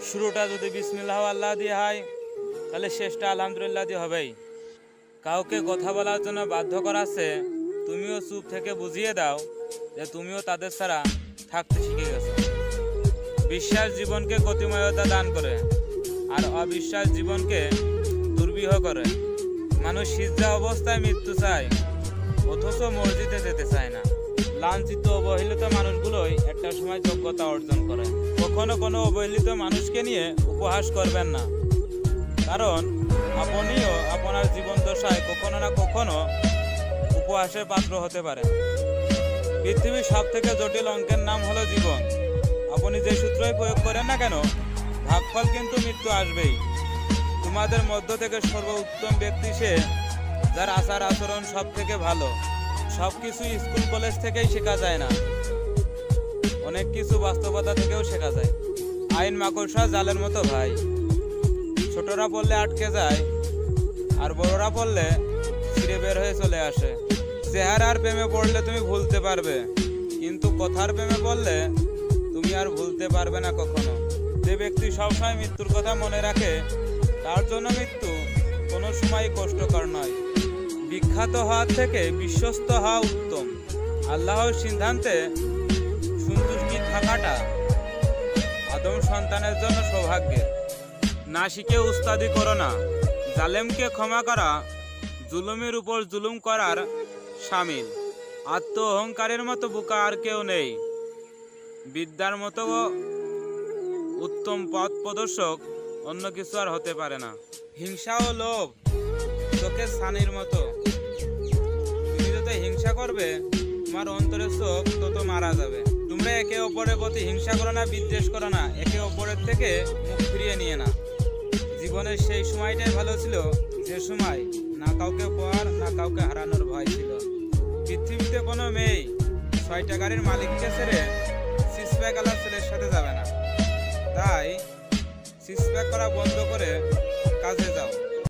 শুরুটা যদি বিসমিল্লাহ আল্লাহ দিয়ে হয় তাহলে শেষটা আলহামদুলিল্লাহ দিয়ে হবেই। কাউকে কথা বলার জন্য বাধ্য করাচ্ছে, তুমিও চুপ থেকে বুঝিয়ে দাও যে তুমিও তাদের ছাড়া থাকতে শিখে গেছো। বিশ্বাস জীবনকে গতিময়তা দান করে আর অবিশ্বাস জীবনকে দুর্বিহ করে। মানুষ সিজদা অবস্থায় মৃত্যু চায়, অথচ মসজিদে যেতে চায় না। লাঞ্ছিত অবহেলিত মানুষগুলোই একটা সময় যোগ্যতা অর্জন করে। কখনো কোনো অবহেলিত মানুষকে নিয়ে উপহাস করবেন না, কারণ আপনিও আপনার জীবন দশায় কখনো না কখনো উপহাসের পাত্র হতে পারে। পৃথিবীর সব থেকে জটিল অঙ্কের নাম হলো জীবন। আপনি যে সূত্রই প্রয়োগ করেন না কেন, ভাগফল কিন্তু মৃত্যু আসবেই। তোমাদের মধ্য থেকে সর্বোত্তম ব্যক্তি সে যার আচার আচরণ সব থেকে ভালো। সব কিছু স্কুল কলেজ থেকেই শেখা যায় না, অনেক কিছু বাস্তবতা থেকেও শেখা যায়। আইন মাকড়সা জালের মতো ভাই, ছোটরা পড়লে আটকে যায় আর বড়রা পড়লে ছিঁড়ে বের হয়ে চলে আসে। চেহারার প্রেমে পড়লে তুমি ভুলতে পারবে, কিন্তু কথার প্রেমে পড়লে তুমি আর ভুলতে পারবে না কখনো। যে ব্যক্তি সবসময় মৃত্যুর কথা মনে রাখে তার জন্য মৃত্যু কোনো সময় কষ্টকর নয়। বিখ্যাত হওয়ার থেকে বিশ্বস্ত হওয়া উত্তম। আল্লাহর সিদ্ধান্তে সন্তুষ্টি থাকাটা আদম সন্তানের জন্য সৌভাগ্যের। না শিখে উস্তাদি করো না। জালেমকে ক্ষমা করা জুলুমের উপর জুলুম করার শামিল। আত্ম অহংকারের মতো বোকা আর কেউ নেই। বিদ্যার মতো উত্তম পথ প্রদর্শক অন্য কিছু আর হতে পারে না। হিংসা ও লোভ চোখের ছানির মতো। তুমি যত হিংসা করবে তোমার অন্তরের চোখ তত মারা যাবে। তোমরা একে অপরের প্রতি হিংসা করো না, বিদ্বেষ করো না, একে অপরের থেকে মুখ ফিরিয়ে নিয়ে না। জীবনের সেই সময়টাই ভালো ছিল যে সময় না কাউকে পাওয়ার না কাউকে হারানোর ভয় ছিল। পৃথিবীতে কোনো মেয়ে 6টা গাড়ির মালিককে ছেড়ে সিক্স প্যাক আলার ছেলের সাথে যাবে না। তাই সিক্স প্যাক করা বন্ধ করে কাজে যাও।